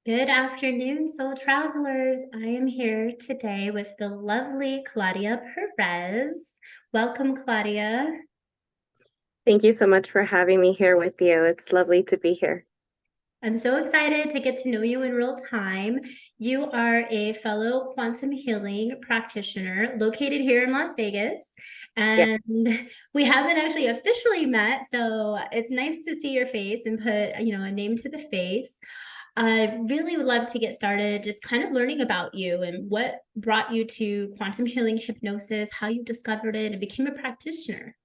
Good afternoon, soul travelers. I am here today with the lovely Claudia Perez. Welcome, Claudia. Thank you so much for having me here with you. It's lovely to be here. I'm so excited to get to know you in real time. You are a fellow quantum healing practitioner located here in Las Vegas. Yeah. And we haven't actually officially met, so it's nice to see your face and put, a name to the face. I really would love to get started just kind of learning about you and what brought you to quantum healing hypnosis, how you discovered it and became a practitioner.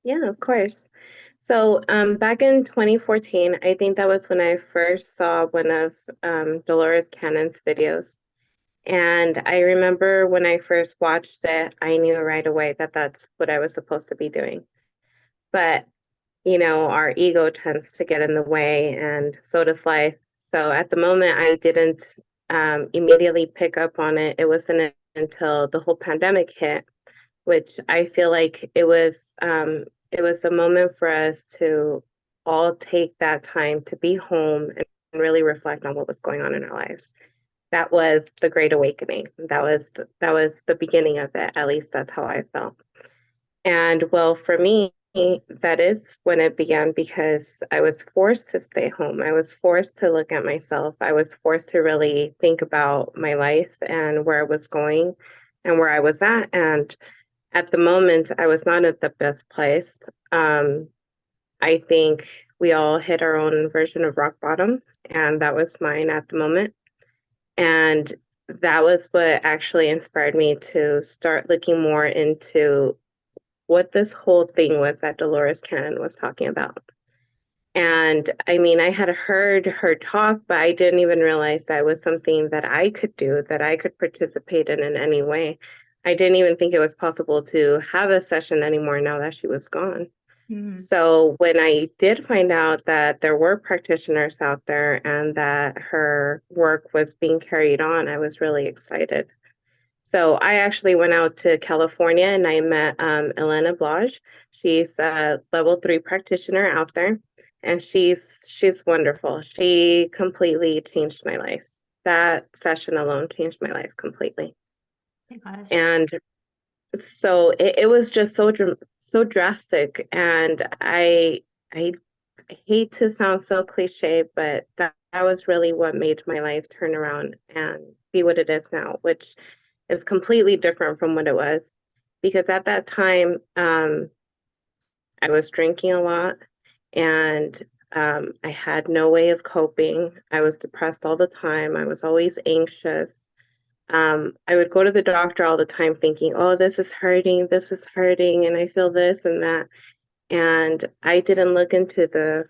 Yeah, of course. So back in 2014, I think that was when I first saw one of Dolores Cannon's videos. And I remember when I first watched it, I knew right away that that's what I was supposed to be doing. But, our ego tends to get in the way, and so does life. So at the moment, I didn't immediately pick up on it. It wasn't until the whole pandemic hit, which I feel like it was a moment for us to all take that time to be home and really reflect on what was going on in our lives. That was the Great Awakening. That was the beginning of it. At least that's how I felt. And well, for me, that is when it began because I was forced to stay home. I was forced to look at myself. I was forced to really think about my life and where I was going and where I was at. And at the moment, I was not at the best place. Um, I think we all hit our own version of rock bottom, and that was mine at the moment. And that was what actually inspired me to start looking more into what this whole thing was that Dolores Cannon was talking about. And I mean, I had heard her talk, but I didn't even realize that was something that I could do, that I could participate in any way. I didn't even think it was possible to have a session anymore now that she was gone. Mhm. So when I did find out that there were practitioners out there and that her work was being carried on, I was really excited. So I actually went out to California and I met Elena Blage. She's a level 3 practitioner out there, and she's wonderful. She completely changed my life. That session alone changed my life completely. Oh my gosh. And so it was just so drastic. And I hate to sound so cliche, but that was really what made my life turn around and be what it is now, which is completely different from what it was. Because at that time, I was drinking a lot and I had no way of coping. I was depressed all the time. I was always anxious. I would go to the doctor all the time thinking, oh, this is hurting, and I feel this and that. And I didn't look into the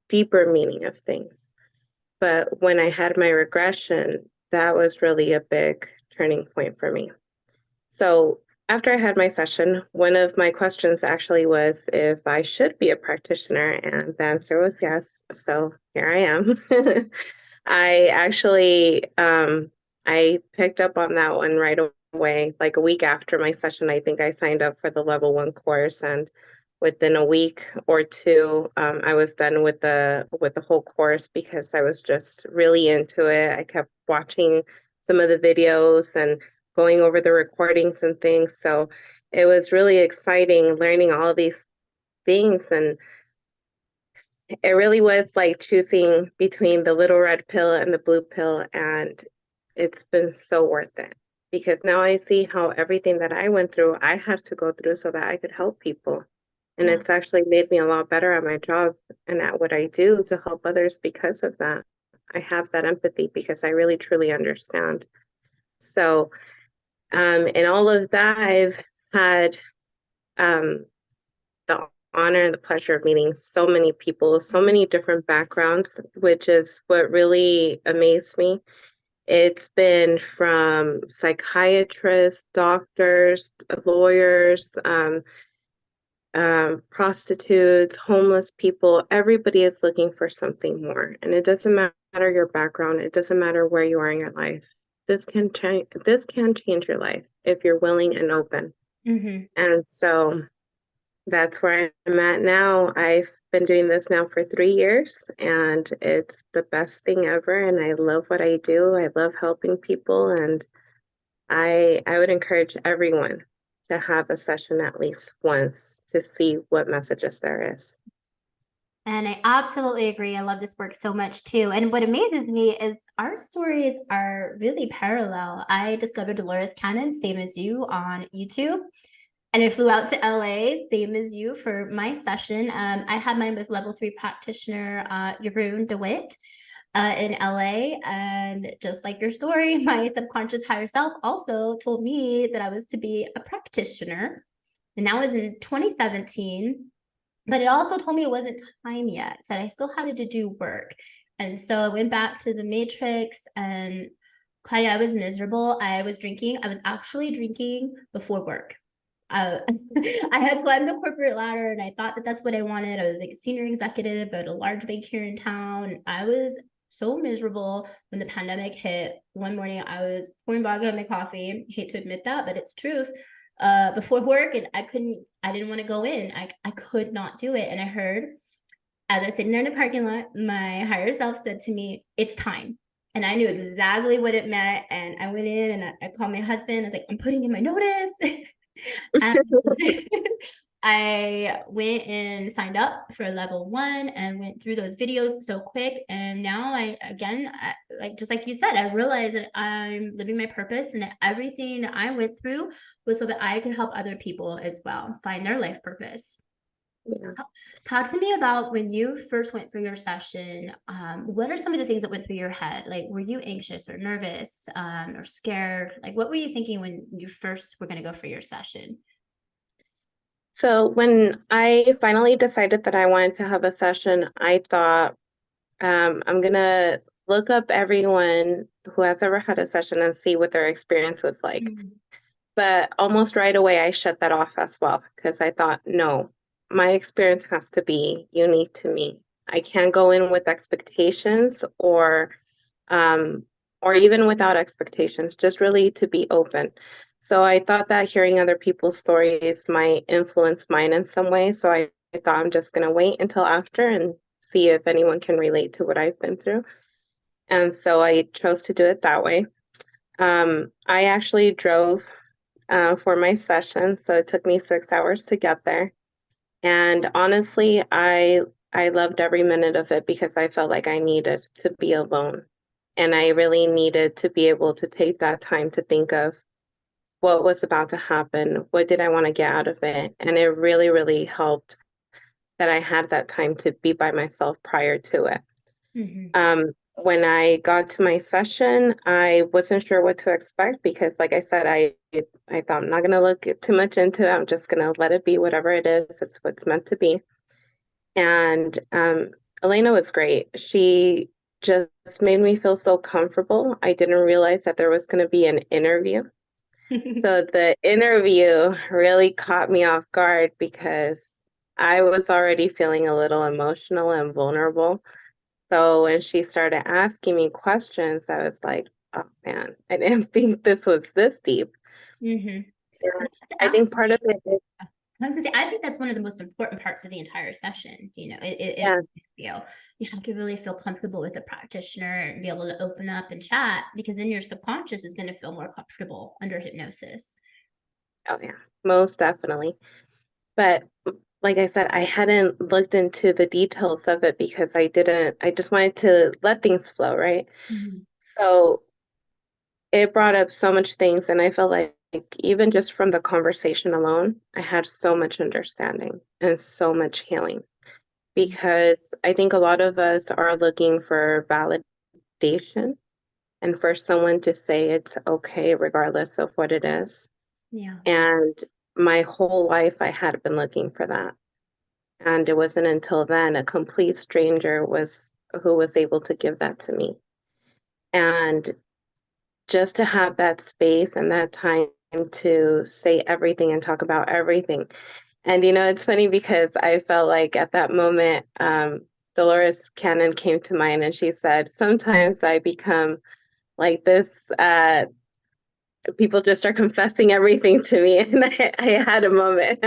deeper meaning of things. But when I had my regression, that was really a big turning point for me. So after I had my session, one of my questions actually was if I should be a practitioner, and the answer was yes. So here I am. I actually I picked up on that one right away. Like a week after my session, I think I signed up for the level 1 course, and within a week or two, I was done with the whole course because I was just really into it. I kept watching some of the videos and going over the recordings and things. So it was really exciting learning all these things. And it really was like choosing between the little red pill and the blue pill. And it's been so worth it because now I see how everything that I went through, I had to go through so that I could help people. And Yeah. it's actually made me a lot better at my job and at what I do to help others because of that. I have that empathy because I really truly understand. So, in all of that, I've had the honor and the pleasure of meeting so many people, so many different backgrounds, which is what really amazed me. It's been from psychiatrists, doctors, lawyers, prostitutes, homeless people. Everybody is looking for something more. And it doesn't matter your background, it doesn't matter where you are in your life. This can change your life if you're willing and open. Hmm. And so that's where I'm at now. I've been doing this now for 3 years, and it's the best thing ever. And I love what I do. I love helping people, and I would encourage everyone to have a session at least once to see what messages there is. And I absolutely agree. I love this work so much too. And what amazes me is our stories are really parallel. I discovered Dolores Cannon, same as you, on YouTube. And I flew out to LA, same as you, for my session. I had mine with level 3 practitioner Jeroen DeWitt in LA. And just like your story, my subconscious higher self also told me that I was to be a practitioner. And that was in 2017. But it also told me it wasn't time yet, that I still had to do work. And so I went back to the matrix, and Claudia, I was miserable. I was drinking. I was actually drinking before work. Uh, I had climbed the corporate ladder, and I thought that that's what I wanted. I was like a senior executive at a large bank here in town. I was so miserable when the pandemic hit. One morning, I was pouring vodka in my coffee. I hate to admit that, but it's truth. Before work, and I didn't want to go in. I could not do it. And I heard, as I was sitting there in the parking lot, my higher self said to me, "It's time." And I knew exactly what it meant. And I went in and I called my husband. I was like, "I'm putting in my notice." And I went and signed up for level 1 and went through those videos so quick. And now like just like you said, I realized that I'm living my purpose, and that everything I went through was so that I could help other people as well find their life purpose. Yeah. Talk to me about when you first went for your session. What are some of the things that went through your head? Like, were you anxious or nervous, or scared? Like, what were you thinking when you first were going to go for your session? So when I finally decided that I wanted to have a session, I thought, I'm gonna look up everyone who has ever had a session and see what their experience was like. Mm. But almost right away, I shut that off as well because I thought, no, my experience has to be unique to me. I can't go in with expectations um, or even without expectations, just really to be open. So I thought that hearing other people's stories might influence mine in some way. So I thought I'm just going to wait until after and see if anyone can relate to what I've been through. And so I chose to do it that way. I actually drove for my session, so it took me 6 hours to get there. And honestly, I loved every minute of it because I felt like I needed to be alone. And I really needed to be able to take that time to think of what was about to happen, what did I want to get out of it. And it really, really helped that I had that time to be by myself prior to it. Mm-hmm. When I got to my session, I wasn't sure what to expect because, like I said, I thought I'm not going to look too much into it. I'm just going to let it be whatever it is. It's what's meant to be. And Elena was great. She just made me feel so comfortable. I didn't realize that there was going to be an interview. So the interview really caught me off guard because I was already feeling a little emotional and vulnerable. So when she started asking me questions, I was like, oh man, I didn't think this was this deep. Mm-hmm. And That's I think part of it is, I was gonna say, I think that's one of the most important parts of the entire session. It is, yeah, you have to really feel comfortable with the practitioner and be able to open up and chat, because then your subconscious is going to feel more comfortable under hypnosis. oh yeah, most definitely. But like I said, I hadn't looked into the details of it because I just wanted to let things flow, right? Mhm. So it brought up so much things, and I felt like even just from the conversation alone, I had so much understanding and so much healing because I think a lot of us are looking for validation and for someone to say it's okay regardless of what it is. Yeah. And my whole life, I had been looking for that. And it wasn't until then a complete stranger was who was able to give that to me. And just to have that space and that time to say everything and talk about everything. And it's funny because I felt like at that moment, Dolores Cannon came to mind and she said, sometimes I become like this people just are confessing everything to me. And I had a moment.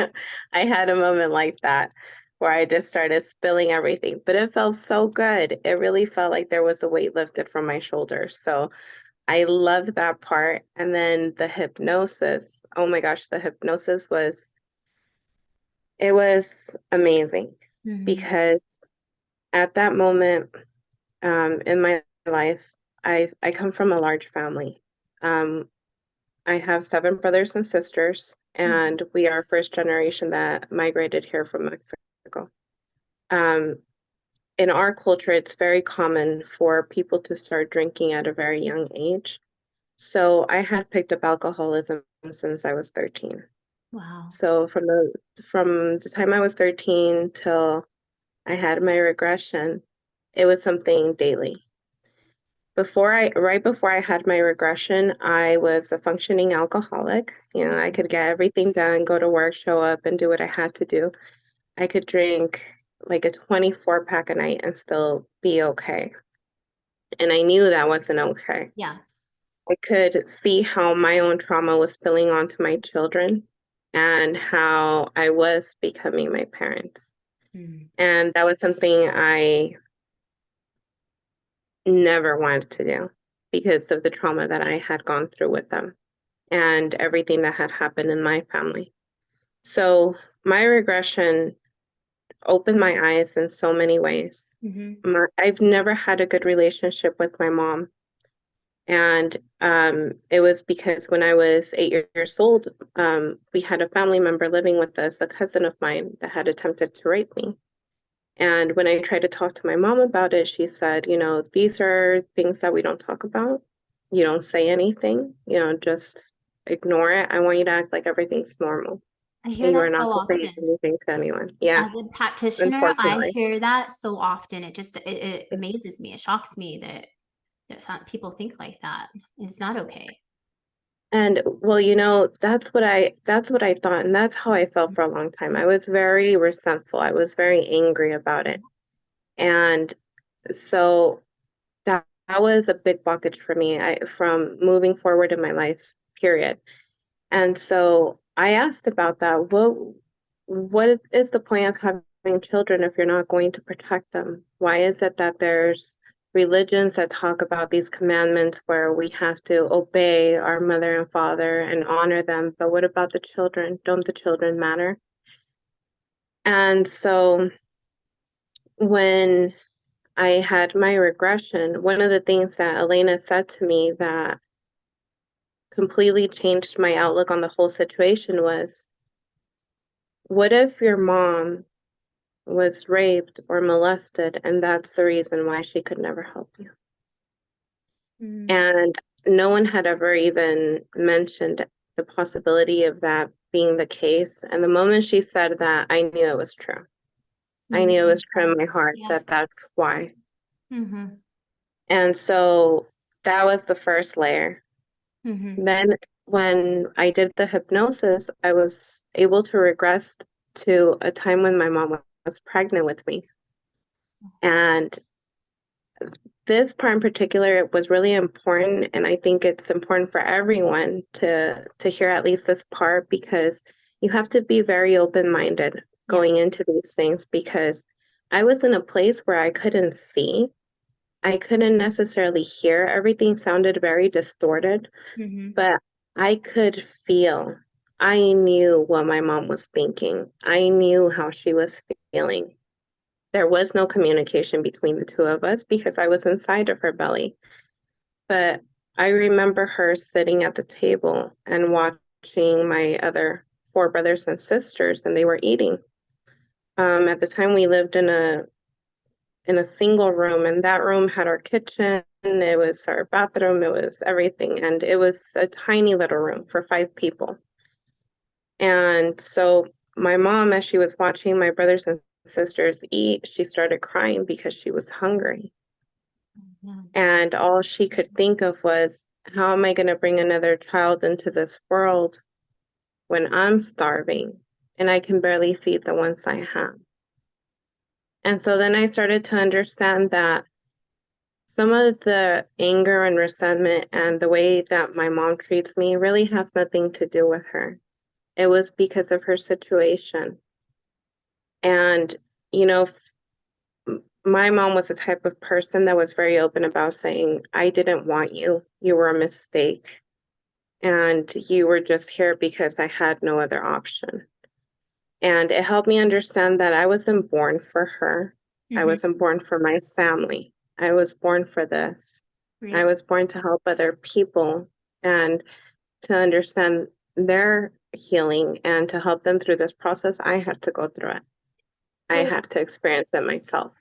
I had a moment like that where I just started spilling everything. But it felt so good. It really felt like there was a weight lifted from my shoulders. So I love that part. And then the hypnosis. Oh my gosh, the hypnosis was it was amazing Mm-hmm. because at that moment in my life, I come from a large family. Um, I have seven brothers and sisters, Mm-hmm. and we are first generation that migrated here from Mexico. Um, in our culture, it's very common for people to start drinking at a very young age. So I had picked up alcoholism since I was 13. Wow. So from the time I was 13 till I had my regression, it was something daily. Right before I had my regression, I was a functioning alcoholic. You know, I could get everything done, go to work, show up, and do what I had to do. I could drink like a 24 pack a night and still be okay. And I knew that wasn't okay. Yeah. I could see how my own trauma was spilling onto my children and how I was becoming my parents. Mm-hmm. And that was something I never wanted to do because of the trauma that I had gone through with them and everything that had happened in my family. So my regression opened my eyes in so many ways. Mm-hmm. I've never had a good relationship with my mom. And it was because when I was 8 years old, we had a family member living with us, a cousin of mine, that had attempted to rape me. And when I tried to talk to my mom about it, she said, you know, these are things that we don't talk about. You don't say anything, you know, just ignore it. I want you to act like everything's normal I hear and you that are so not to say often. anything to anyone. Yeah, As a practitioner, I unfortunately. hear that so often. It amazes me. It shocks me that people think like that. It's not okay. And well, you know, that's what I thought, and that's how I felt for a long time. I was very resentful. I was very angry about it. And so that was a big blockage for me from moving forward in my life, period. And so I asked about that. What is the point of having children if you're not going to protect them? Why is it that there's religions that talk about these commandments where we have to obey our mother and father and honor them, but what about the children? Don't the children matter? And so when I had my regression, one of the things that Elena said to me that completely changed my outlook on the whole situation was, what if your mom was raped or molested and that's the reason why she could never help you? Mm, And no one had ever even mentioned the possibility of that being the case. And the moment she said that, I knew it was true. I made it knew it make was true in sense. my heart Yeah. that that's why. Mm-hmm. And so that was the first layer. Mm-hmm. Then when I did the hypnosis, I was able to regress to a time when my mom was pregnant with me. And this part in particular was really important, and I think it's important for everyone to hear at least this part because you have to be very open-minded Yeah. going into these things because I was in a place where I couldn't see. I couldn't necessarily hear. Everything sounded very distorted, Mm-hmm. but I could feel. I knew what my mom was thinking. I knew how she was feeling. There was no communication between the two of us because I was inside of her belly. But I remember her sitting at the table and watching my other four brothers and sisters, and they were eating. At the time, we lived in a single room, and that room had our kitchen, it was our bathroom, it was everything, and it was a tiny little room for five people. And so my mom, as she was watching my brothers and sisters eat, she started crying because she was hungry. Yeah. And all she could think of was, how am I going to bring another child into this world when I'm starving and I can barely feed the ones I have? And so then I started to understand that some of the anger and resentment and the way that my mom treats me really has nothing to do with her. It was because of her situation. And, you know, my mom was the type of person that was very open about saying, I didn't want you. You were a mistake. And you were just here because I had no other option. And it helped me understand that I wasn't born for her. I Mm-hmm. wasn't born for my family. I was born for this. I Right. was born to help other people and to understand their healing and to help them through this process. I had to go through it. I So had to experience it myself.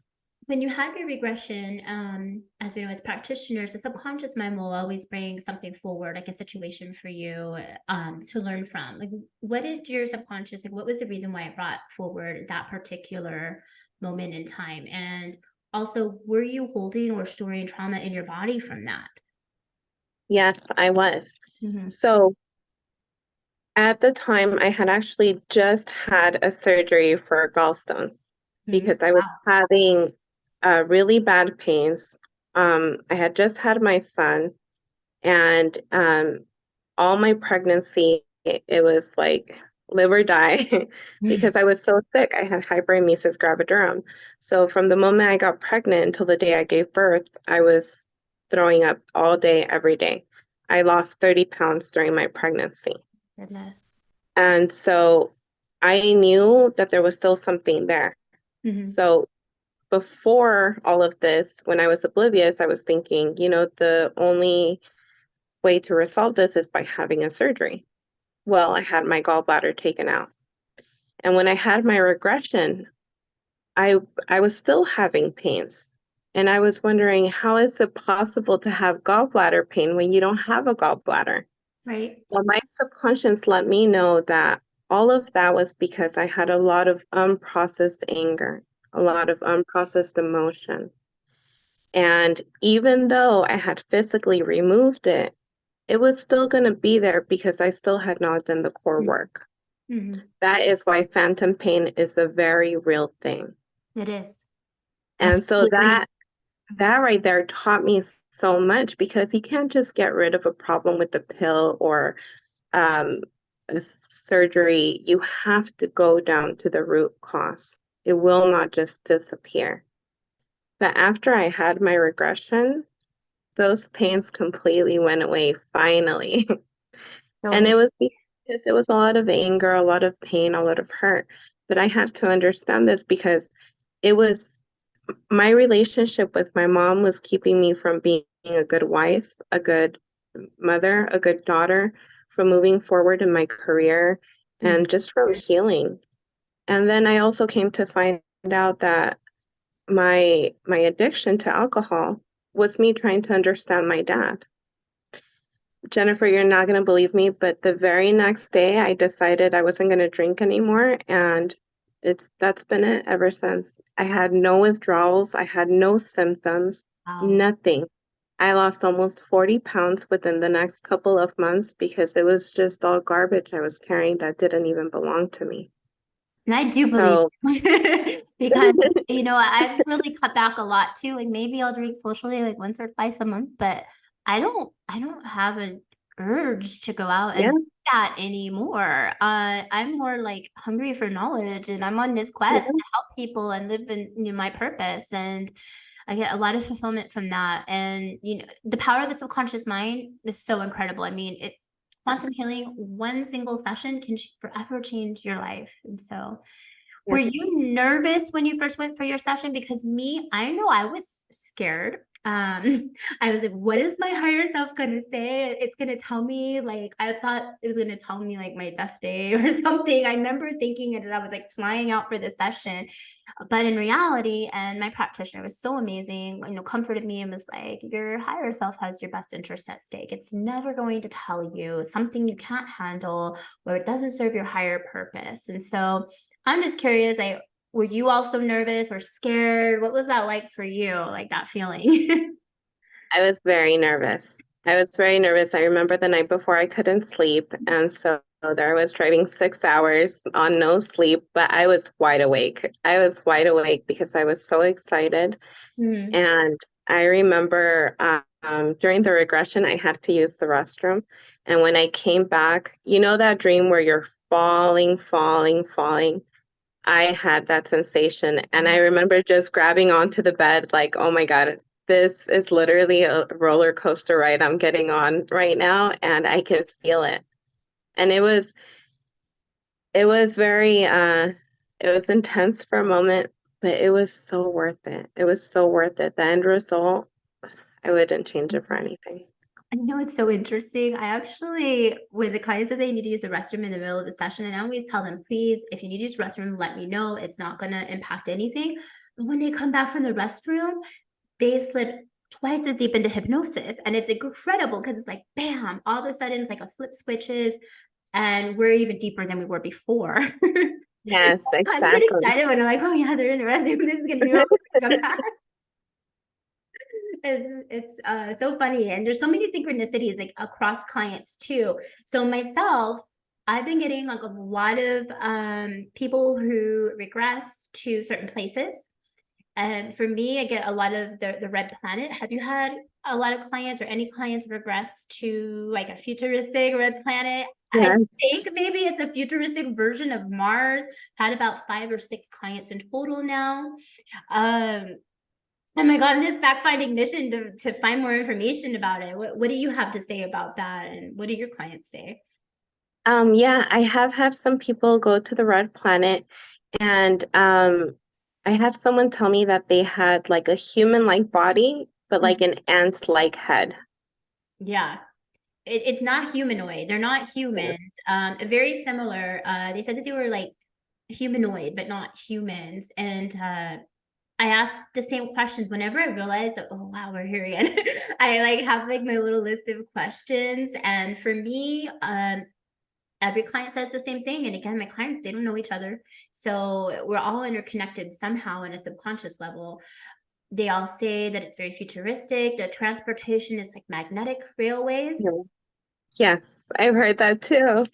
when you had your regression, as we know as practitioners, the subconscious mind will always bring something forward, like a situation for you, to learn from. Like, what did your subconscious, like, what was the reason why it brought forward that particular moment in time? And also, were you holding or storing trauma in your body from that? Yes, I was. Mm-hmm. So at the time, I had actually just had a surgery for gallstones Mm-hmm. because I was Wow. having really bad pains. I had just had my son, and all my pregnancy, it was like live or die because I was so sick. I had hyperemesis gravidarum. So from the moment I got pregnant until the day I gave birth, I was throwing up all day, every day. I lost 30 pounds during my pregnancy. Goodness. And so I knew that there was still something there. Mm-hmm. So before all of this, when I was oblivious, I was thinking, the only way to resolve this is by having a surgery. Well, I had my gallbladder taken out. And when I had my regression, I I was still having pains. And I was wondering, how is it possible to have gallbladder pain when you don't have a gallbladder? Right. Well, my subconscious let me know that all of that was because I had a lot of unprocessed anger, a lot of unprocessed emotion. And even though I had physically removed it, it was still going to be there because I still had not done the core work. Mm-hmm. That is why phantom pain is a very real thing. It is. And so Absolutely. that right there taught me so much because you can't just get rid of a problem with the pill or um, a surgery. You have to go down to the root cause. It will not just disappear. But after I had my regression, those pains completely went away finally. So And it was because it was a lot of anger, a lot of pain, a lot of hurt. But I had to understand this because it was my relationship with my mom was keeping me from being a good wife, a good mother, a good daughter, from moving forward in my career mhm. and just from healing. And then I also came to find out that my addiction to alcohol was me trying to understand my dad. Jennifer, you're not going to believe me, but the very next day I decided I wasn't going to drink anymore, and that's been it ever since. I had no withdrawals, I had no symptoms, Wow. nothing. I lost almost 40 pounds within the next couple of months because it was just all garbage I was carrying that didn't even belong to me. And I do believe So, because I've really cut back a lot too. Like maybe I'll drink socially like once or twice a month, but I don't have an urge to go out yeah, and do that anymore. I'm more like hungry for knowledge and I'm on this quest yeah, to help people and live in my purpose. And I get a lot of fulfillment from that. And the power of the subconscious mind is so incredible. I mean, quantum healing, one single session can forever change your life. And so, yeah. were you nervous when you first went for your session? Because me, I know I was scared. I was like, what is my higher self gonna say? It's gonna tell me, like, I thought it was gonna tell me like my death day or something. I remember thinking it as I was like flying out for the session. But in reality, and my practitioner was so amazing, comforted me and was like, your higher self has your best interest at stake. It's never going to tell you something you can't handle or it doesn't serve your higher purpose. And so I'm just curious, like, were you also nervous or scared? What was that like for you, like that feeling? I was very nervous. I was very nervous. I remember the night before I couldn't sleep. And so there I was driving 6 hours on no sleep, but I was wide awake. I was wide awake because I was so excited. Hmm. And I remember during the regression, I had to use the restroom. And when I came back, you know that dream where you're falling, falling, falling? I had that sensation. And I remember just grabbing onto the bed, like, oh my God, this is literally a roller coaster ride I'm getting on right now, and I can feel it. And it was very it was intense for a moment, but it was so worth it. It was so worth it. The end result, I wouldn't change it for anything. I know it's so interesting. I actually, with the clients that they need to use the restroom in the middle of the session, and I always tell them, please, if you need to use the restroom, let me know. It's not going to impact anything. But when they come back from the restroom, they slip twice as deep into hypnosis. And it's incredible because it's like, bam, all of a sudden it's like a flip switches and we're even deeper than we were before. Yes, I get exactly. excited when I'm like, oh yeah, they're in the restroom. This is going to be real. It's so funny, and there's so many synchronicities like across clients too. So myself, I've been getting like a lot of people who regress to certain places. And for me, I get a lot of the red planet. Have you had a lot of clients or any clients regress to like a futuristic red planet? I Yes. think maybe it's a futuristic version of Mars. Had about 5 or 6 clients in total now. Um, Oh my God, this fact-finding mission to find more information about it. What do you have to say about that? And what do your clients say? Yeah, I have had some people go to the red planet, and I had someone tell me that they had like a human-like body, but like an ant-like head. Yeah, it's not humanoid. They're not Yeah. humans. Very similar. They said that they were like humanoid, but not humans. And I asked the same questions whenever I realized that, oh wow, we're here again. I like have like my little list of questions. And for me, every client says the same thing. And again, my clients, they don't know each other. So we're all interconnected somehow in a subconscious level. They all say that it's very futuristic. The transportation is like magnetic railways. Yeah. Yes, I've heard that too.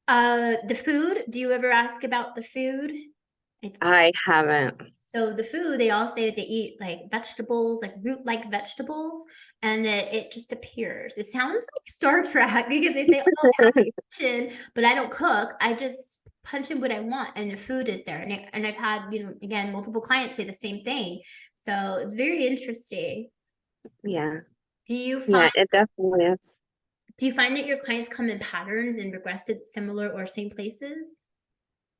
The food, do you ever ask about the food? It's I haven't. So the food, they all say that they eat like vegetables, like root-like vegetables, and that it just appears. It sounds like Star Trek because they say, "Oh, I have this kitchen, but I don't cook. I just punch in what I want, and the food is there." And I've had, again, multiple clients say the same thing. So it's very interesting. Yeah. Do you Yeah, find it definitely is. do you find that your clients come in patterns and regress to similar or same places?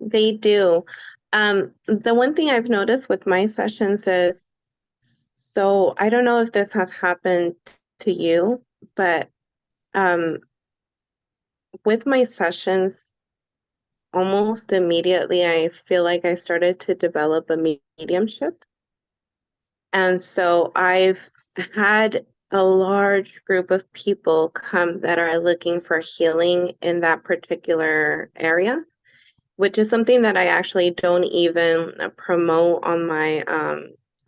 They do. The one thing I've noticed with my sessions is, so I don't know if this has happened to you, but um, with my sessions, almost immediately, I feel like I started to develop a mediumship. And so I've had a large group of people come that are looking for healing in that particular area, which is something that I actually don't even promote on my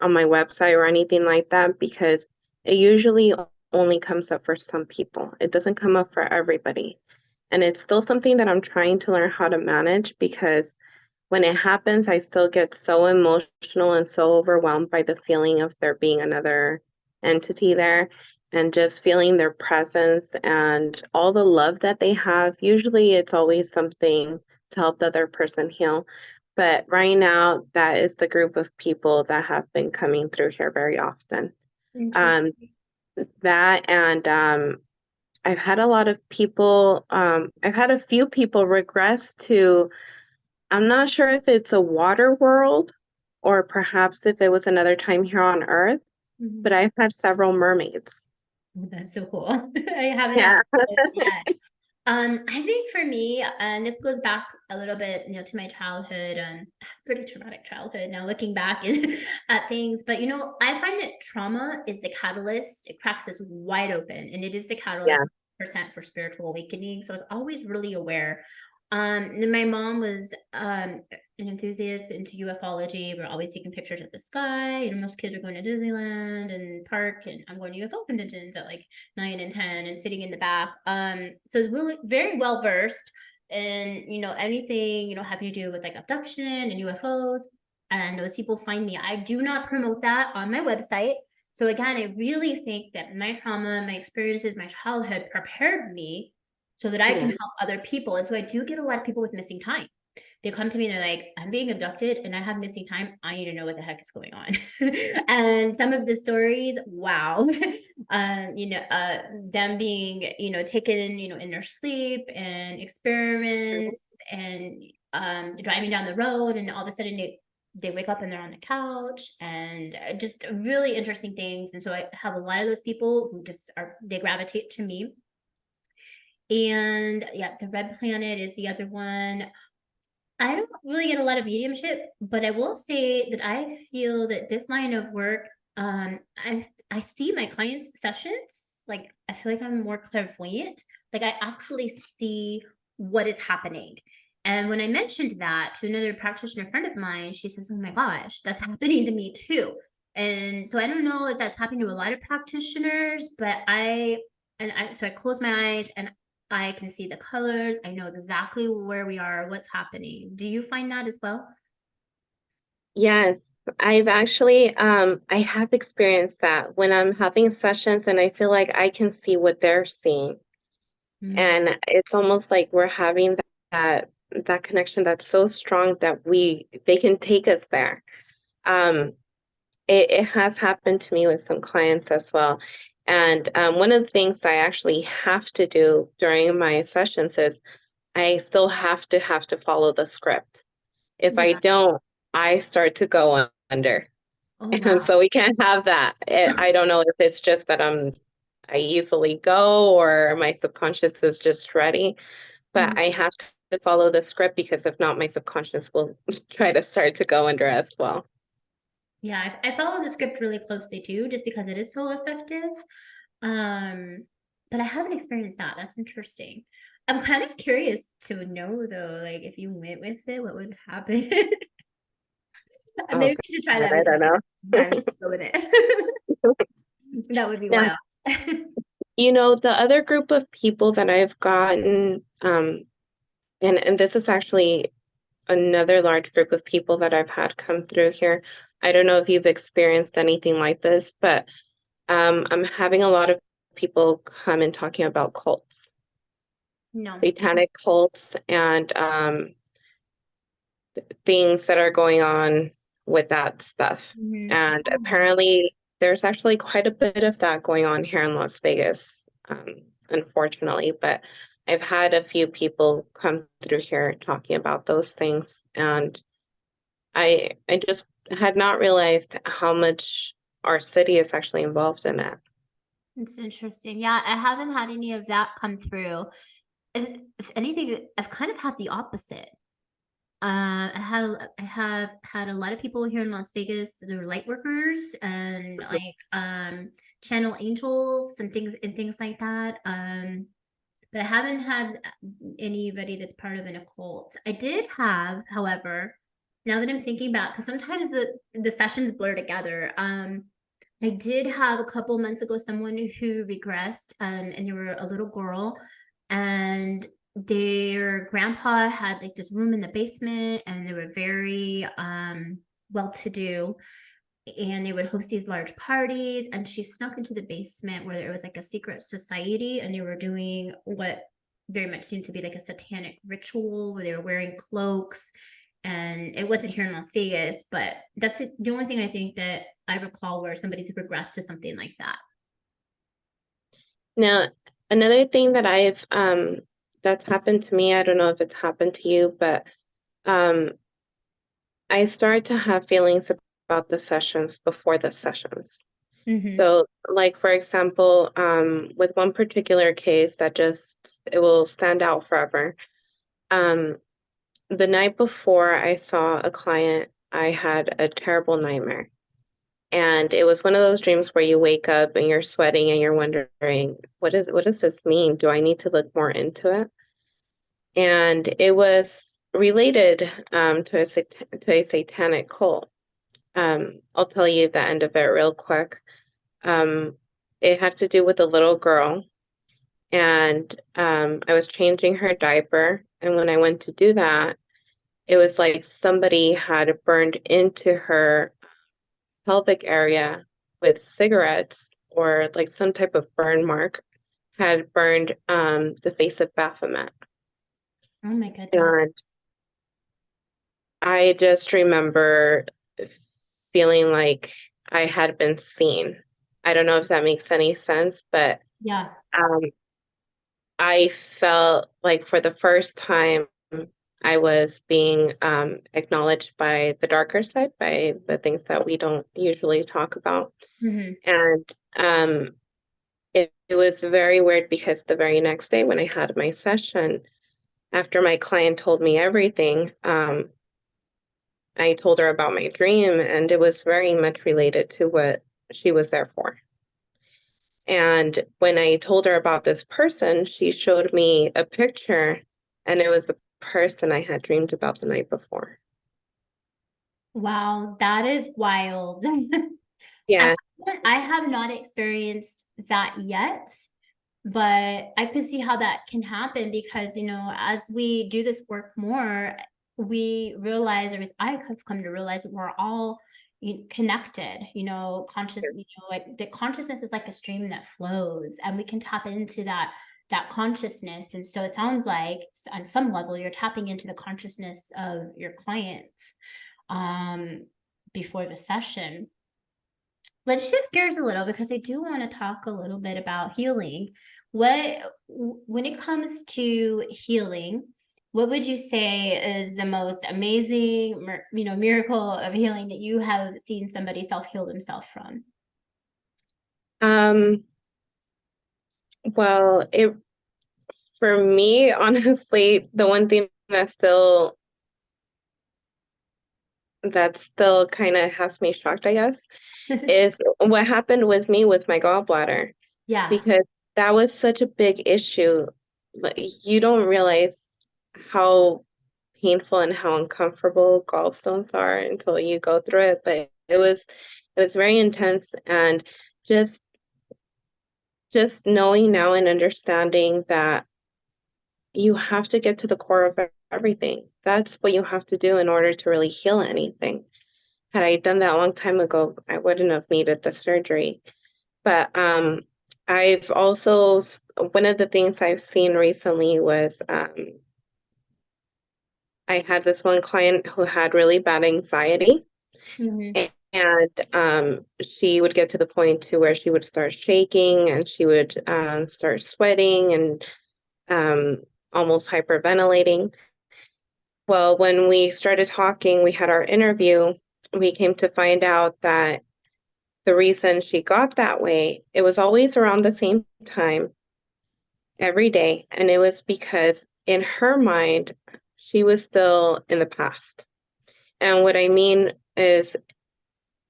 website or anything like that, because it usually only comes up for some people. It doesn't come up for everybody. And it's still something that I'm trying to learn how to manage, because when it happens, I still get so emotional and so overwhelmed by the feeling of there being another entity there, and just feeling their presence and all the love that they have. Usually it's always something to help the other person heal. But right now, that is the group of people that have been coming through here very often. Um, Interesting. that and I've had a lot of people, I've had a few people regress to, I'm not sure if it's a water world or perhaps if it was another time here on Earth, but Mhm. I've had several mermaids. That's so cool. I haven't Yeah. actually yet. I think for me, and this goes back a little bit, to my childhood, pretty traumatic childhood now looking back at things. But I find that trauma is the catalyst. It cracks us wide open, and it is the catalyst Yeah. percent for spiritual awakening. So I was always really aware. And my mom was an enthusiast into ufology. We're always taking pictures of the sky. Most kids are going to Disneyland and park, and I'm going to UFO conventions at like 9 and 10 and sitting in the back. So it's really very well versed in, anything, having to do with like abduction and UFOs. And those people find me. I do not promote that on my website. So again, I really think that my trauma, my experiences, my childhood prepared me so that I can Yeah. help other people. And so I do get a lot of people with missing time. They come to me and they're like, I'm being abducted and I have missing time. I need to know what the heck is going on. And some of the stories, wow. Them being, taken, in their sleep and experiments and driving down the road, and all of a sudden they wake up and they're on the couch, and just really interesting things. And so I have a lot of those people who just they gravitate to me. And yeah, the red planet is the other one. I don't really get a lot of mediumship, but I will say that I feel that this line of work, I see my clients' sessions, like I feel like I'm more clairvoyant. Like I actually see what is happening. And when I mentioned that to another practitioner friend of mine, she says, "Oh my gosh, that's happening to me too." And so I don't know if that's happening to a lot of practitioners, but so I close my eyes and I can see the colors. I know exactly where we are, what's happening. Do you find that as well? Yes, I've actually I have experienced that when I'm having sessions and I feel like I can see what they're seeing. Mm. And it's almost like we're having that connection that's so strong that they can take us there. Um, it has happened to me with some clients as well. And one of the things I actually have to do during my sessions is I still have to follow the script. If I Yeah. don't, I start to go under. Oh, And wow. so we can't have that. I don't know if it's just that I easily go or my subconscious is just ready, but Mhm. I have to follow the script because if not, my subconscious will try to start to go under as well. Yeah, I follow the script really closely too, just because it is so effective. Um, but I haven't experienced that. That's interesting. I'm kind of curious to know though, like if you went with it, what would happen? Oh Maybe we should try God, that I with don't you sometime. know. Just go with it. That would be Now, wild. the other group of people that I've gotten, and this is actually another large group of people that I've had come through here. I don't know if you've experienced anything like this, but I'm having a lot of people come and talking about cults, No. satanic cults, and things that are going on with that stuff. Mhm. And apparently, there's actually quite a bit of that going on here in Las Vegas, unfortunately. But I've had a few people come through here talking about those things, and I just had not realized how much our city is actually involved in it. It's interesting. Yeah, I haven't had any of that come through. If anything, I've kind of had the opposite. I have had a lot of people here in Las Vegas that are light workers and like channel angels and things like that. But I haven't had anybody that's part of an occult. I did have, however, now that I'm thinking back, because sometimes the sessions blur together. I did have a couple months ago someone who regressed, and they were a little girl, and their grandpa had like this room in the basement, and they were very well to do, and they would host these large parties, and she snuck into the basement where there was like a secret society, and they were doing what very much seemed to be like a satanic ritual where they were wearing cloaks. And it wasn't here in Las Vegas, but that's the only thing I think that I recall where somebody's regressed to something like that. Now, another thing that I've that's happened to me, I don't know if it's happened to you, but um I start to have feelings about the sessions before the sessions. Mm-hmm. So, like for example, with one particular case that just it will stand out forever. Um, the night before I saw a client, I had a terrible nightmare. And it was one of those dreams where you wake up and you're sweating and you're wondering, what does this mean? Do I need to look more into it? And it was related to a satanic cult. I'll tell you the end of it real quick. Um, it had to do with a little girl, and I was changing her diaper. And when I went to do that, it was like somebody had burned into her pelvic area with cigarettes or like some type of burn mark had burned the face of Baphomet. Oh my goodness. And I just remember feeling like I had been seen. I don't know if that makes any sense, but Yeah. um, I felt like for the first time I was being acknowledged by the darker side, by the things that we don't usually talk about. Hmm. And it was very weird because the very next day when I had my session, after my client told me everything, I told her about my dream, and it was very much related to what she was there for. And when I told her about this person, she showed me a picture, and it was the person I had dreamed about the night before. Wow, that is wild. I Yeah. I have not experienced that yet, but I could see how that can happen because, as we do this work more, we realize, or at least I have come to realize that we're all connected, conscious, like the consciousness is like a stream that flows and we can tap into that consciousness. And so it sounds like on some level you're tapping into the consciousness of your clients um before the session. Let's shift gears a little because I do want to talk a little bit about healing. When it comes to healing, what would you say is the most amazing, miracle of healing that you have seen somebody self-heal themselves from? Um, well, it for me, honestly, the one thing that still kind of has me shocked, I guess, is what happened with me with my gallbladder, Yeah. because that was such a big issue. Like, you don't realize how painful and how uncomfortable gallstones are until you go through it. But it was very intense, and just just knowing now and understanding that you have to get to the core of everything. That's what you have to do in order to really heal anything. Had I done that a long time ago, I wouldn't have needed the surgery. But I've also, one of the things I've seen recently was I had this one client who had really bad anxiety, Hmm. and she would get to the point to where she would start shaking and she would start sweating and almost hyperventilating. Well, when we started talking, we had our interview, we came to find out that the reason she got that way, it was always around the same time every day. And it was because in her mind, she was still in the past. And what I mean is,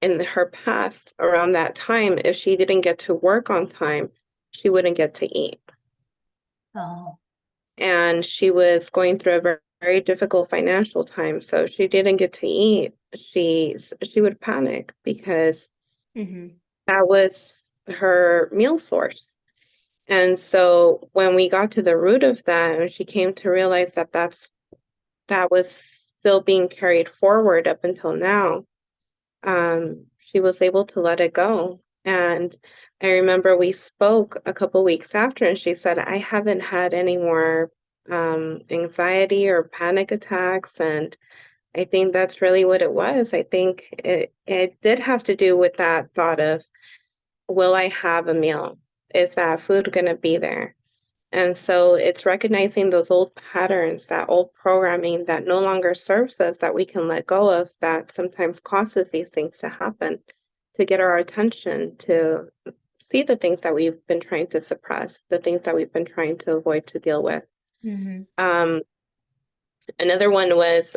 in her past, around that time, if she didn't get to work on time, she wouldn't get to eat. Oh. And she was going through a very difficult financial time. So if she didn't get to eat, she would panic because Hmm. that was her meal source. And so when we got to the root of that, and she came to realize that that was still being carried forward up until now, she was able to let it go. And I remember we spoke a couple weeks after, and she said, I haven't had any more anxiety or panic attacks. And I think that's really what it was. I think it did have to do with that thought of, will I have a meal? Is that food going to be there? And so it's recognizing those old patterns, that old programming that no longer serves us, that we can let go of, that sometimes causes these things to happen, to get our attention, to see the things that we've been trying to suppress, the things that we've been trying to avoid to deal with. Hmm. Um, Another one was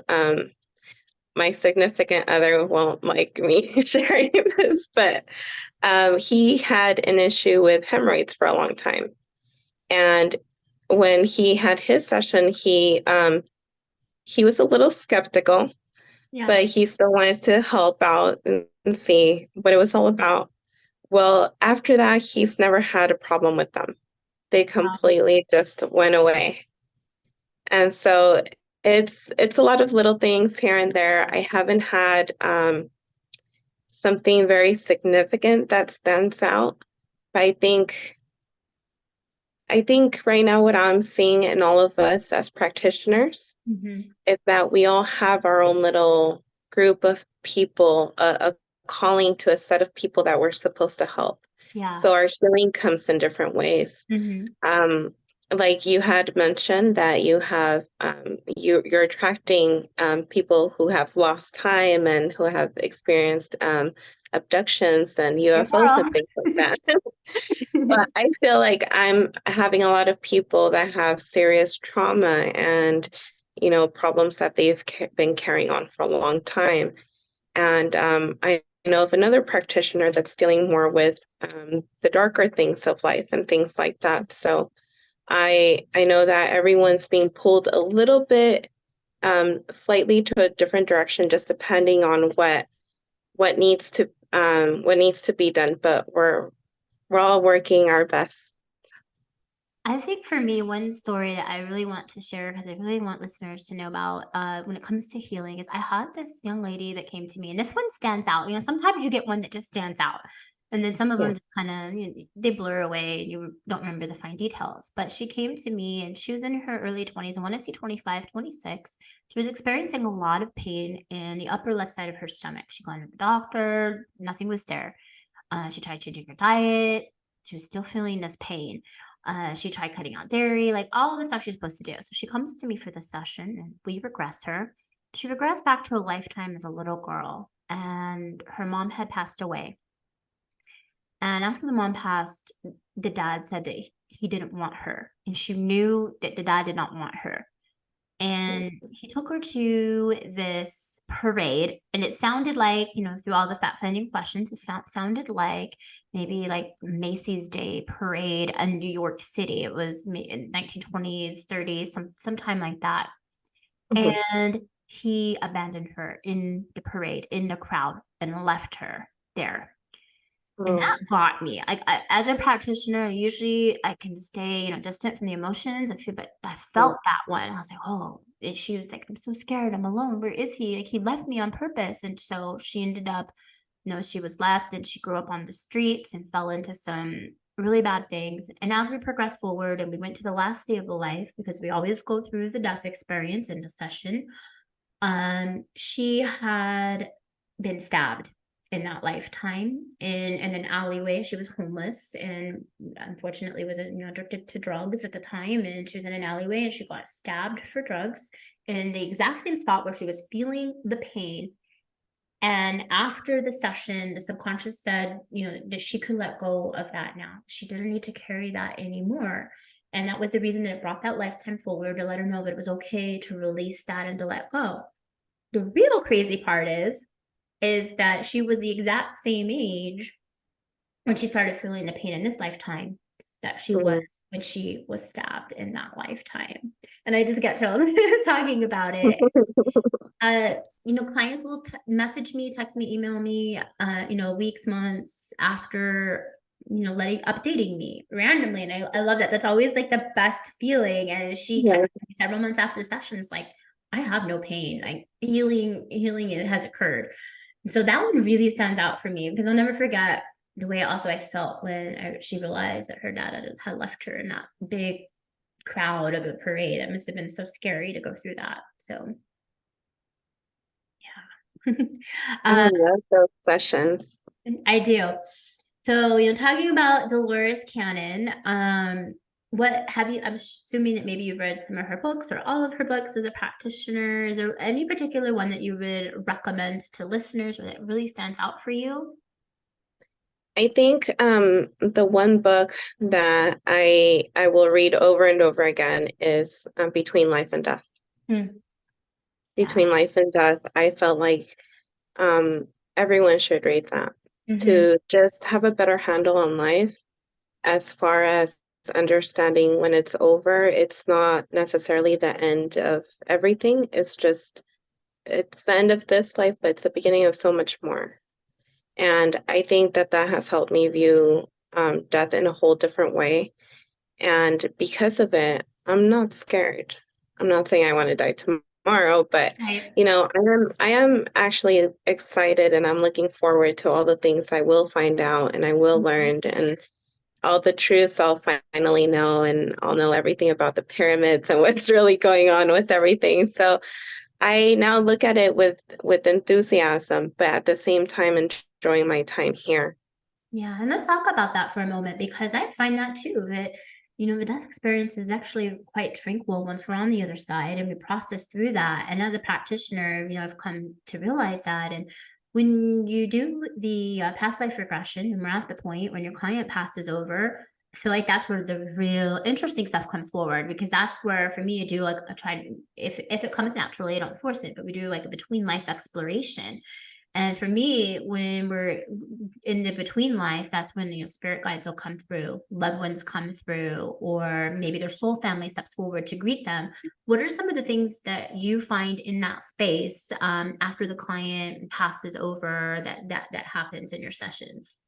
my significant other won't like me sharing this, but he had an issue with hemorrhoids for a long time. And when he had his session, he was a little skeptical, Yeah. but he still wanted to help out and see what it was all about. Well, after that, he's never had a problem with them. They Wow. completely just went away. And so it's a lot of little things here and there. I haven't had something very significant that stands out. But I think right now what I'm seeing in all of us as practitioners Hmm. is that we all have our own little group of people, a calling to a set of people that we're supposed to help. Yeah. So our healing comes in different ways. Hmm. Um, like you had mentioned that you have you're attracting people who have lost time and who have experienced abductions and Hey, UFOs girl. and things like that. But I feel like I'm having a lot of people that have serious trauma and, problems that they've been carrying on for a long time. And I know of another practitioner that's dealing more with the darker things of life and things like that. So I know that everyone's being pulled a little bit slightly to a different direction, just depending on what needs to be done. But we're all working our best. I think for me, one story that I really want to share because I really want listeners to know about when it comes to healing is I had this young lady that came to me, and this one stands out. You know, sometimes you get one that just stands out, and then some of them Yeah. just kind of they blur away and you don't remember the fine details. But she came to me, and she was in her early 20s. I want to say 25, 26. She was experiencing a lot of pain in the upper left side of her stomach. She gone to the doctor, nothing was there. She tried changing her diet. She was still feeling this pain. She tried cutting out dairy, like all the stuff she's supposed to do. So she comes to me for this session and we regress her. She regressed back to a lifetime as a little girl, and her mom had passed away. And after the mom passed, the dad said that he didn't want her. And she knew that the dad did not want her. And he took her to this parade, and it sounded like, through all the fact finding questions, sounded like maybe like Macy's Day Parade in New York City. It was in 1920s, 30s, sometime like that. Mhm. And he abandoned her in the parade, in the crowd, and left her there. And that Oh, got me. As a practitioner, usually I can stay, distant from the emotions. But I mm, felt that one. I was like, oh, and she was like, I'm so scared. I'm alone. Where is he? Like, he left me on purpose. And so she ended up, she was left, and she grew up on the streets and fell into some really bad things. And as we progressed forward and we went to the last day of the life, because we always go through the death experience in the session, she had been stabbed in that lifetime in an alleyway. She was homeless and unfortunately was addicted to drugs at the time. And she was in an alleyway and she got stabbed for drugs in the exact same spot where she was feeling the pain. And after the session, the subconscious said, that she could let go of that now. She didn't need to carry that anymore. And that was the reason that it brought that lifetime forward, to let her know that it was okay to release that and to let go. The real crazy part is that she was the exact same age when she started feeling the pain in this lifetime that she was mm. when she was stabbed in that lifetime. And I just get chills talking about it. uh Clients will message me, text me, email me, weeks, months after, letting updating me randomly. And I love that. That's always like the best feeling. And she Yeah. texted me several months after the session, it's like, I have no pain, like healing has occurred. And so that one really stands out for me because I'll never forget the way also I felt when she realized that her dad had left her in that big crowd of a parade. It must have been so scary to go through that. So I uh, love those sessions. I do. So, talking about Dolores Cannon, what have you, I'm assuming that maybe you've read some of her books or all of her books as a practitioner. Is there any particular one that you would recommend to listeners or that really stands out for you? I think the one book that I will read over and over again is Between Life and Death. Hmm. Yeah. Between Life and Death, I felt like um, everyone should read that Mm-hmm. to just have a better handle on life as far as understanding when it's over. It's not necessarily the end of everything. It's the end of this life, but it's the beginning of so much more. And I think that that has helped me view death in a whole different way. And because of it, I'm not scared. I'm not saying I want to die tomorrow, but Right. I am actually excited, and I'm looking forward to all the things I will find out and I will Mhm. learn, and all the truths I'll finally know, and I'll know everything about the pyramids and what's really going on with everything. So I now look at it with enthusiasm, but at the same time enjoying my time here. Yeah, and let's talk about that for a moment because I find that too, that the death experience is actually quite tranquil once we're on the other side and we process through that. And as a practitioner, I've come to realize that. And when you do the past life regression, and we're at the point when your client passes over, I feel like that's where the real interesting stuff comes forward because that's where, for me, you do like a try if it comes naturally, I don't force it, but we do like a between life exploration. And for me, when we're in the between life, that's when spirit guides will come through, loved ones come through, or maybe their soul family steps forward to greet them. What are some of the things that you find in that space after the client passes over that happens in your sessions?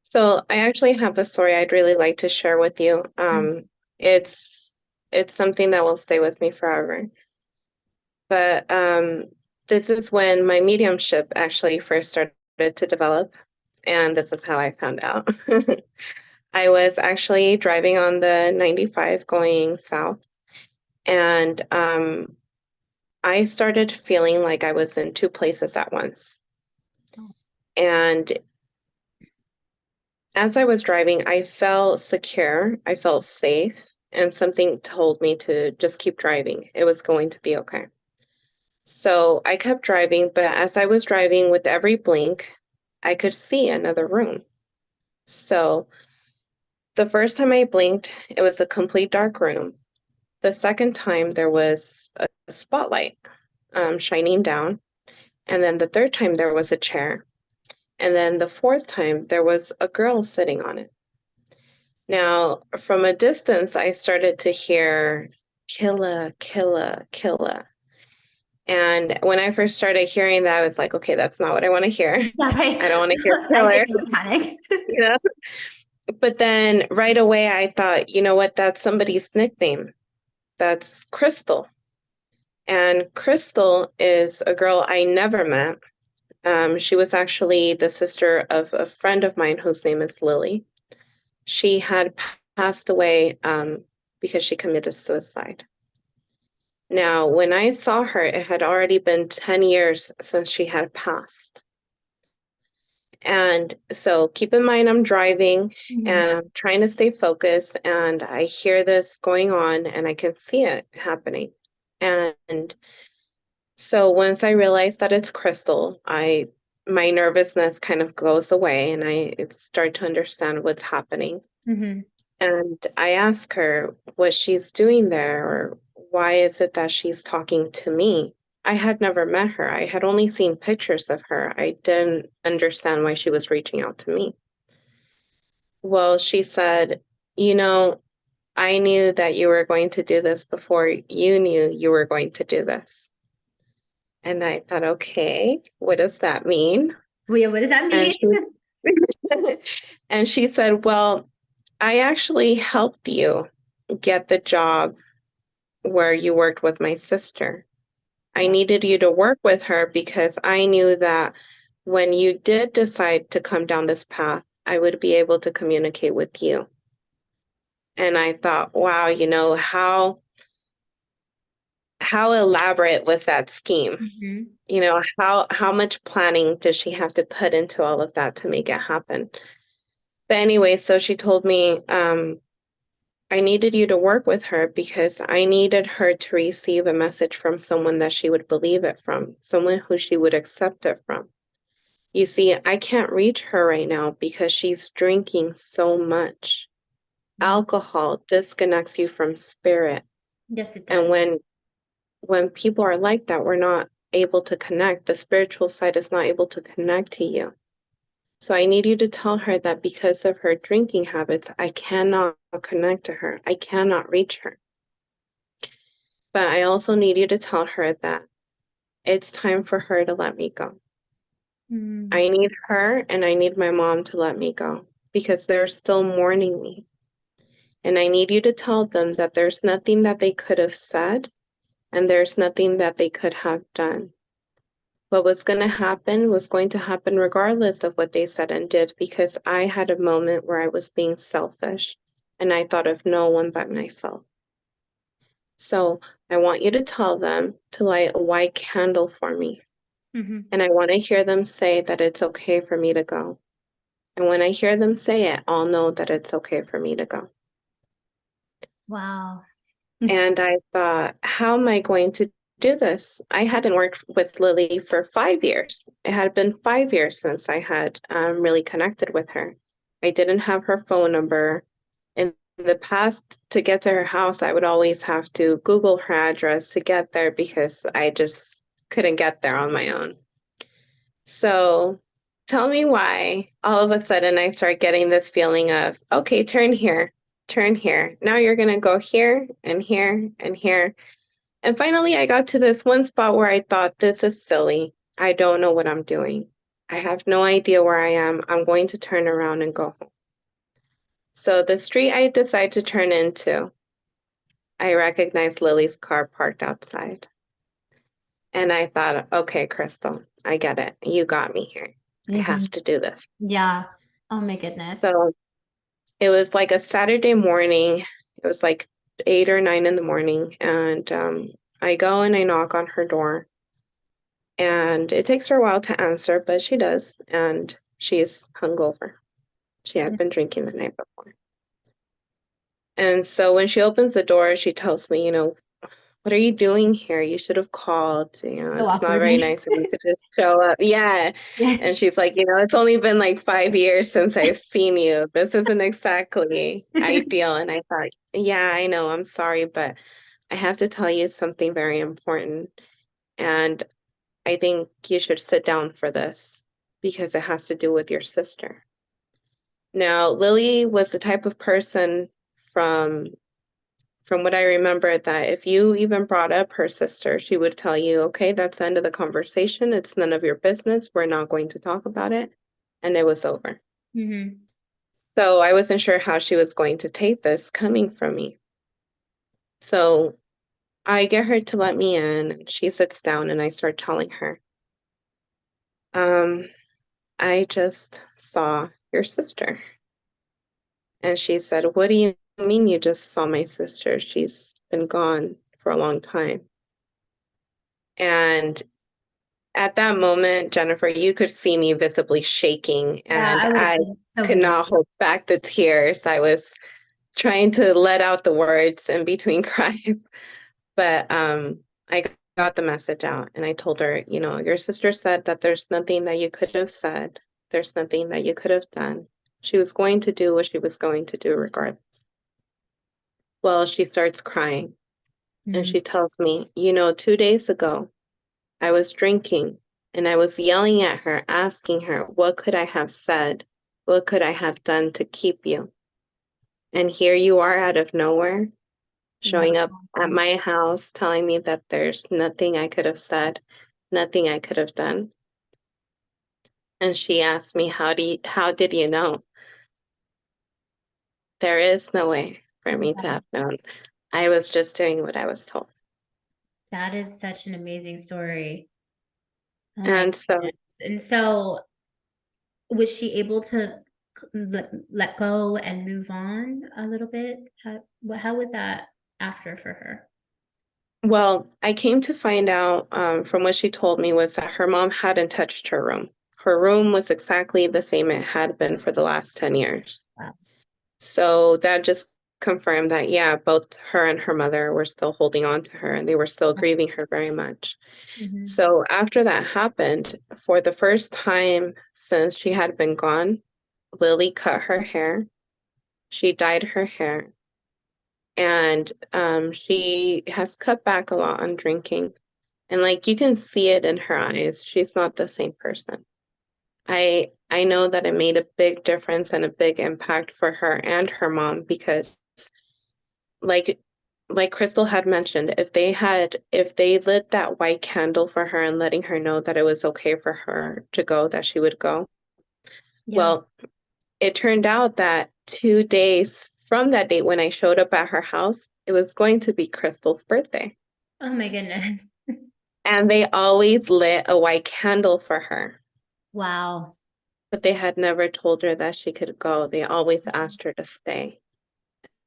So I actually have a story I'd really like to share with you. It's it's something that will stay with me forever. But this is when my mediumship actually first started to develop, and this is how I found out. I was actually driving on the 95 going south, and I started feeling like I was in two places at once. Oh, And as I was driving, I felt secure, I felt safe, and something told me to just keep driving. It was going to be okay. So I kept driving, but as I was driving with every blink, I could see another room. So the first time I blinked, it was a complete dark room. The second time, there was a spotlight shining down. And then the third time, there was a chair. And then the fourth time, there was a girl sitting on it. Now, from a distance, I started to hear killa, killa, killa. And when I first started hearing that, I was like, okay, that's not what I want to hear. yeah, right. I don't want to hear I think killer, I would panic. you know? But then right away, I thought, you know what? That's somebody's nickname. That's Crystal. And Crystal is a girl I never met. She was actually the sister of a friend of mine whose name is Lily. She had passed away because she committed suicide. Now, when I saw her, it had already been 10 years since she had passed. And so keep in mind, I'm driving Mhm. and I'm trying to stay focused, and I hear this going on and I can see it happening. And so once I realize that it's Crystal, my nervousness kind of goes away and I start to understand what's happening. Mhm. And I ask her what she's doing there, or why is it that she's talking to me? I had never met her. I had only seen pictures of her. I didn't understand why she was reaching out to me. Well, she said, you know, I knew that you were going to do this before you knew you were going to do this. And I thought, okay, what does that mean? Well, yeah, what does that And mean? she and she said, well, I actually helped you get the job where you worked with my sister. I Wow. needed you to work with her because I knew that when you did decide to come down this path, I would be able to communicate with you. And I thought, wow, how elaborate was that scheme? Mhm. How much planning does she have to put into all of that to make it happen? But anyway, so she told me, I needed you to work with her because I needed her to receive a message from someone that she would believe it from, someone who she would accept it from. You see, I can't reach her right now because she's drinking so much. Mm. Alcohol disconnects you from spirit. Yes, it And does. when people are like that, we're not able to connect. The spiritual side is not able to connect to you. So I need you to tell her that because of her drinking habits, I cannot connect to her. I cannot reach her. But I also need you to tell her that it's time for her to let me go. Mm. I need her and I need my mom to let me go because they're still mourning me. And I need you to tell them that there's nothing that they could have said and there's nothing that they could have done. What was going to happen was going to happen regardless of what they said and did, because I had a moment where I was being selfish and I thought of no one but myself. So I want you to tell them to light a white candle for me. Mm-hmm. And I want to hear them say that it's okay for me to go. And when I hear them say it, I'll know that it's okay for me to go. Wow. And I thought, how am I going to do this? I hadn't worked with Lily for 5 years. It had been 5 years since I had really connected with her. I didn't have her phone number. In the past, to get to her house, I would always have to Google her address to get there because I just couldn't get there on my own. So tell me why all of a sudden I start getting this feeling of, okay, turn here, turn here. Now you're going to go here and here and here. And finally, I got to this one spot where I thought, this is silly. I don't know what I'm doing. I have no idea where I am. I'm going to turn around and go home. So the street I decide to turn into, I recognize Lily's car parked outside. And I thought, okay, Crystal, I get it. You got me here. I Mm-hmm. have to do this. Yeah. Oh my goodness. So it was like a Saturday morning. It was like 8 or 9 in the morning. And I go and I knock on her door. And it takes her a while to answer, but she does. And she's hungover. She had been drinking the night before. And so when she opens the door, she tells me, what are you doing here? You should have called. So It's not awkward, very right? nice of you to just show up. Yeah. Yeah. And she's like, it's only been like 5 years since I've seen you. This isn't exactly ideal. And I thought, yeah, I know. I'm sorry, but I have to tell you something very important. And I think you should sit down for this because it has to do with your sister. Now, Lily was the type of person from from what I remember, that if you even brought up her sister, she would tell you, okay, that's the end of the conversation. It's none of your business. We're not going to talk about it. And it was over. Mm-hmm. So I wasn't sure how she was going to take this coming from me. So I get her to let me in, and she sits down, and I start telling her, um, I just saw your sister. And she said, what do you mean you just saw my sister? She's been gone for a long time. And at that moment, Jennifer, you could see me visibly shaking, Yeah, and I would have I been so could not nervous. hold back the tears. I was trying to let out the words in between cries, but I got the message out, and I told her, your sister said that there's nothing that you could have said. There's nothing that you could have done. She was going to do what she was going to do regardless. Well, she starts crying, and Mm-hmm. she tells me, 2 days ago, I was drinking and I was yelling at her, asking her, what could I have said? What could I have done to keep you? And here you are out of nowhere, showing up at Wow. my house, telling me that there's nothing I could have said, nothing I could have done. And she asked me, how did you know? There is no way for me to Yeah. have known. I was just doing what I was told. That is such an amazing story. Oh my And so, goodness. And so was she able to let go and move on a little bit? How was that after for her? well, I came to find out from what she told me was that her mom hadn't touched her room. Her room was exactly the same it had been for the last 10 years. Wow. So that just confirmed that, yeah, both her and her mother were still holding on to her and they were still grieving her very much. Mm-hmm. So after that happened, for the first time since she had been gone, Lily cut her hair. She dyed her hair. And she has cut back a lot on drinking. And like you can see it in her eyes, she's not the same person. I know that it made a big difference and a big impact for her and her mom because like like Crystal had mentioned, if they lit that white candle for her and letting her know that it was okay for her to go, that she would go. Yeah. Well, it turned out that 2 days from that date when I showed up at her house, it was going to be Crystal's birthday. Oh my goodness. And they always lit a white candle for her, Wow. but they had never told her that she could go. They always asked her to stay.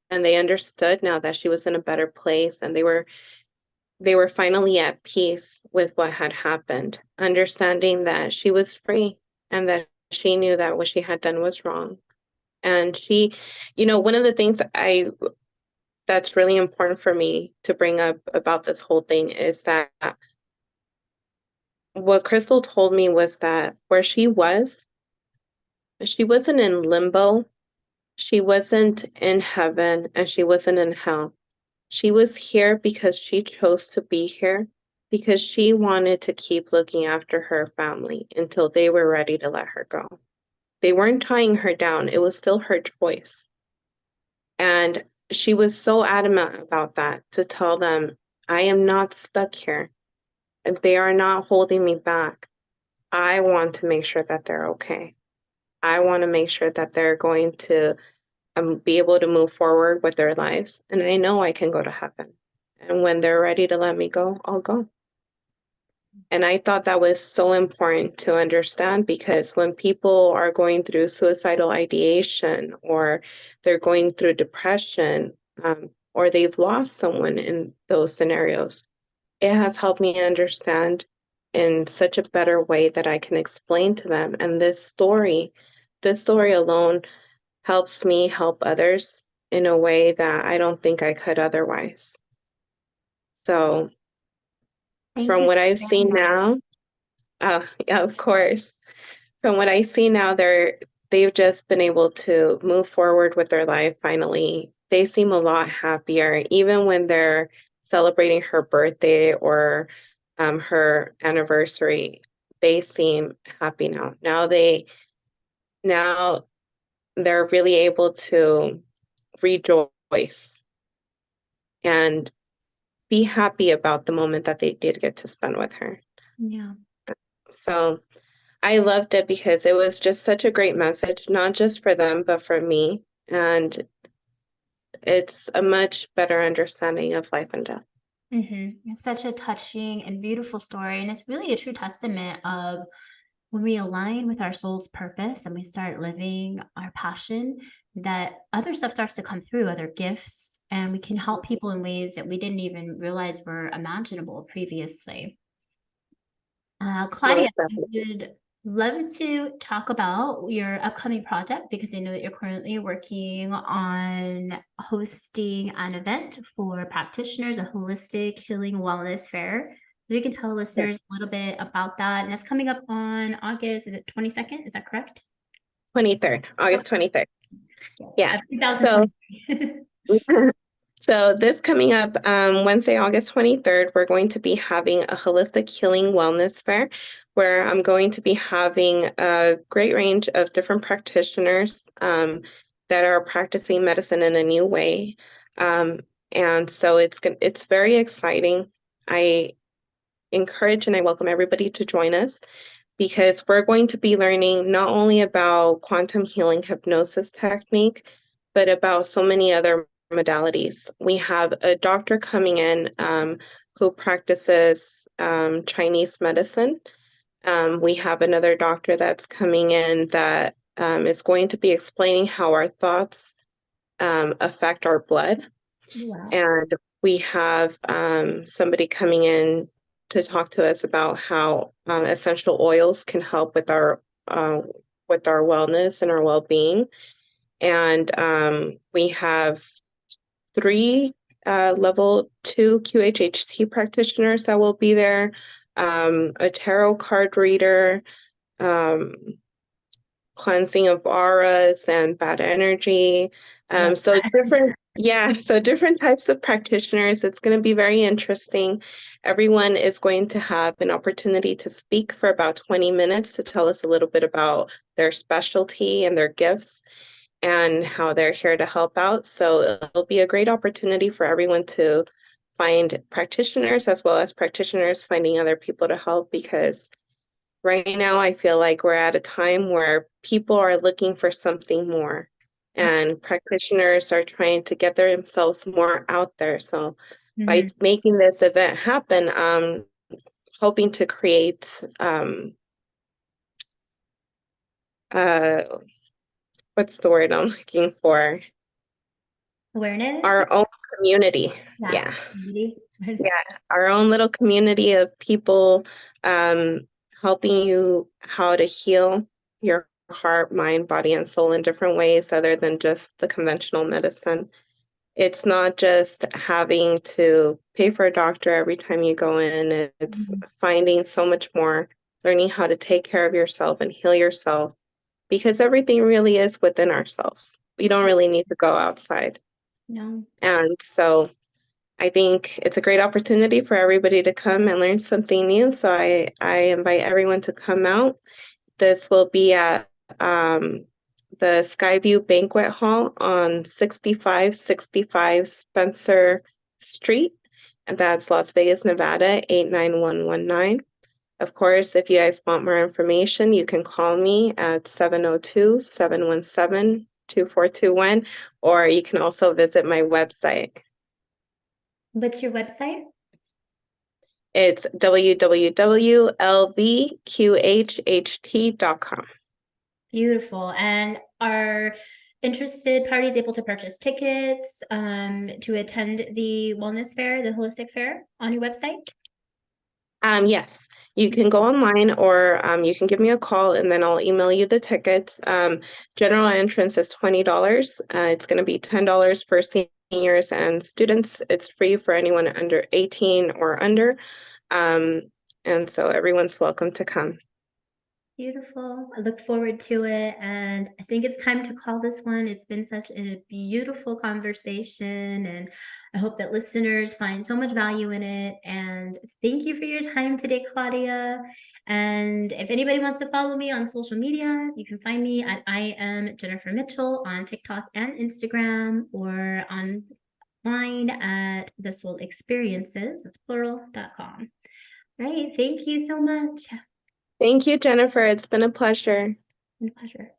And they understood now that she was in a better place, and they were finally at peace with what had happened, understanding that she was free and that she knew that what she had done was wrong. And one of the things that's really important for me to bring up about this whole thing is that what Crystal told me was that where she wasn't in limbo, she wasn't in heaven, and she wasn't in hell. She was here because she chose to be here, because she wanted to keep looking after her family until they were ready to let her go. They weren't tying her down, it was still her choice. And she was so adamant about that, to tell them, I am not stuck here. They are not holding me back. I want to make sure that they're okay. I want to make sure that they're going to be able to move forward with their lives. And I know I can go to heaven. And when they're ready to let me go, I'll go. And I thought that was so important to understand, because when people are going through suicidal ideation, or they're going through depression, or they've lost someone in those scenarios, it has helped me understand in such a better way that I can explain to them. And this story alone helps me help others in a way that I don't think I could otherwise. So Thank from you what for I've sharing seen that. now, yeah, of course. From what I see now, they've just been able to move forward with their life finally. They seem a lot happier, even when they're celebrating her birthday or her anniversary. They seem happy now. Now they're really able to rejoice and be happy about the moment that they did get to spend with her. Yeah. So I loved it because it was just such a great message, not just for them, but for me. And it's a much better understanding of life and death. It's such a touching and beautiful story. And it's really a true testament of when we align with our soul's purpose and we start living our passion, that other stuff starts to come through, other gifts, and we can help people in ways that we didn't even realize were imaginable previously. Claudia, Most I definitely. would love to talk about your upcoming project, because I know that you're currently working on hosting an event for practitioners, a holistic healing wellness fair. So you can tell Yes. listeners a little bit about that. And that's coming up on August, is it 22nd? Is that correct? 23rd, Okay. August 23rd. Yes, Yeah. of So 2023. So this coming up Wednesday, August 23rd, we're going to be having a holistic healing wellness fair, where I'm going to be having a great range of different practitioners that are practicing medicine in a new way. And so it's very exciting. I encourage and I welcome everybody to join us, because we're going to be learning not only about quantum healing hypnosis technique, but about so many other modalities. We have a doctor coming in who practices Chinese medicine. We have another doctor that's coming in that is going to be explaining how our thoughts affect our blood. Wow. And we have somebody coming in to talk to us about how essential oils can help uh, with our wellness and our well-being. And we have three level 2 QHHT practitioners that will be there, a tarot card reader, um, cleansing of auras and bad energy. Love So that. different, yeah, so different types of practitioners. It's going to be very interesting. Everyone is going to have an opportunity to speak for about 20 minutes to tell us a little bit about their specialty and their gifts and how they're here to help out. So it'll be a great opportunity for everyone to find practitioners, as well as practitioners finding other people to help, because right now, I feel like we're at a time where people are looking for something more, and practitioners are trying to get themselves more out there. So by Mhm. making this event happen, hoping to create uh what's the word I'm looking for? Awareness. Our own community. Yeah. Yeah. Community. Yeah. Our own little community of people um helping you how to heal your heart, mind, body, and soul in different ways other than just the conventional medicine. It's not just having to pay for a doctor every time you go in. It's Mhm. finding so much more, learning how to take care of yourself and heal yourself because everything really is within ourselves. We don't really need to go outside. No. And so I think it's a great opportunity for everybody to come and learn something new. So I invite everyone to come out. This will be at the Skyview Banquet Hall on 6565 Spencer Street, and that's Las Vegas, Nevada, 89119. Of course, if you guys want more information, you can call me at 702-717-2421, or you can also visit my website. What's your website? It's www.lvqhht.com. Beautiful. And are interested parties able to purchase tickets to attend the wellness fair, the holistic fair on your website? Yes, you can go online or you can give me a call and then I'll email you the tickets. General entrance is $20. It's going to be $10 for seniors and students. It's free for anyone under 18 or under. Um, and so everyone's welcome to come. Beautiful. I look forward to it. And I think it's time to call this one. It's been such a beautiful conversation. And I hope that listeners find so much value in it. And thank you for your time today, Claudia. And if anybody wants to follow me on social media, you can find me at I am Jennifer Mitchell on TikTok and Instagram or online at the soul experiences, that's plural.com. Right. Thank you so much. Thank you, Jennifer. It's been a pleasure. My pleasure.